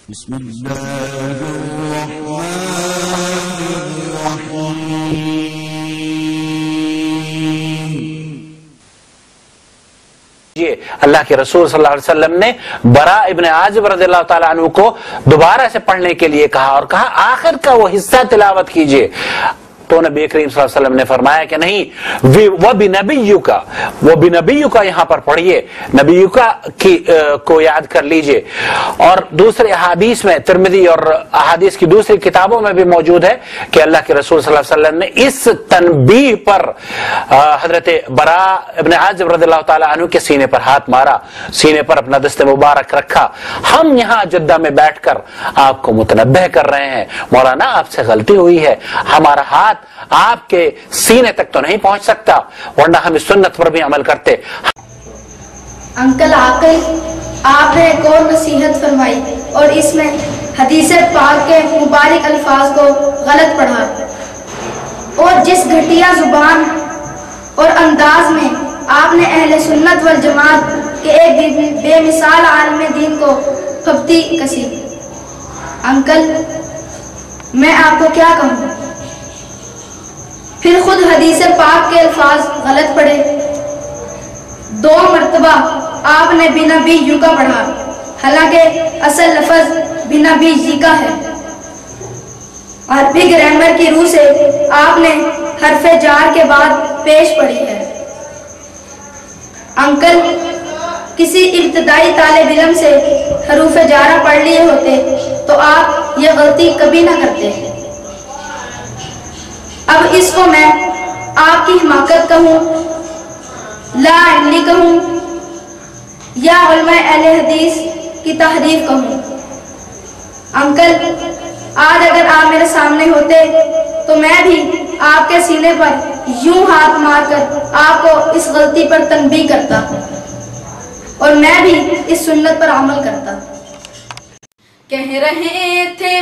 अल्लाह के रसूल सल्लल्लाहु अलैहि वसल्लम ने बरा इब्न आजिब रज़ियल्लाहु ताला अन्हु को दोबारा से पढ़ने के लिए कहा और कहा आखिर का वो हिस्सा तिलावत कीजिए। तो नबी करीम सल्लल्लाहु अलैहि वसल्लम ने फरमाया कि नहीं, वो भी नबीयु का यहाँ पर पढ़िए, नबीयु का को याद कर लीजिए। और दूसरे अहादीस में, तिरमिज़ी और अहादीस की दूसरी किताबों में भी मौजूद है कि अल्लाह के रसूल सल्लल्लाहु अलैहि वसल्लम ने इस तनबीह पर हजरत बरा इब्न आजिब रज़ियल्लाहु ताला अन्हु के सीने पर हाथ मारा, सीने पर अपना दस्ते मुबारक रखा। हम यहाँ जद्दा में बैठकर आपको मुतनब्बह कर रहे हैं, मौलाना आपसे गलती हुई है, हमारा हाथ आपके सीने तक तो नहीं पहुंच सकता, वरना हम इस सुन्नत पर भी अमल करते। अंकल आकिल, आपने एक और नसीहत फरमाई और इसमें हदीस पाक के मुबारक अल्फाज को गलत पढ़ा और जिस घटिया जुबान और अंदाज में आपने अहले सुन्नत वल जमात के एक बेमिसाल आलिम दीन को फब्ती कसी। अंकल, मैं आपको क्या कहूँ, फिर खुद हदीस पाक के अल्फाज गलत पढ़े। 2 मरतबा आपने बिना बी यू का पढ़ा, हालांकि असल लफ्ज बिना बी जी का है। अरबी ग्रामर की रूह से आपने हरफे जार के बाद पेश पढ़ी है। अंकल, किसी इब्तदाई तालिब इल्म से हरूफ जारा पढ़ लिए होते तो आप यह गलती कभी ना करते। अब इसको मैं आपकी हिमाकत कहूँ, ला इल्मी कहूँ या उलमा अहले हदीस की तहरीफ कहूँ। अंकल, आज अगर आप मेरे सामने होते तो मैं भी आपके सीने पर यूं हाथ मारकर आपको इस गलती पर तनबीह करता और मैं भी इस सुन्नत पर अमल करता। कह रहे थे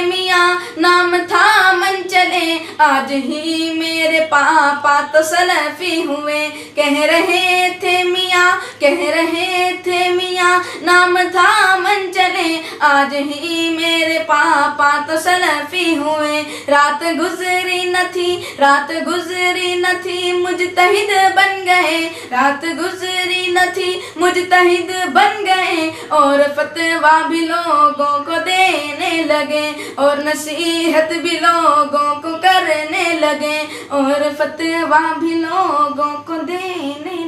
मियाँ नाम था मन चले, आज ही मेरे पापा तो सलफी हुए। कह रहे थे मियाँ नाम था मन चले, आज ही मेरे पापा तो सलफी हुए। रात गुजरी न थी मुजतहिद बन गए, रात गुजरी न थी मुजतहिद बन गए और फतवा भी लोगों को देने लगे और नसीहत भी लोगों को करने लगे और फतवा भी लोगों को देने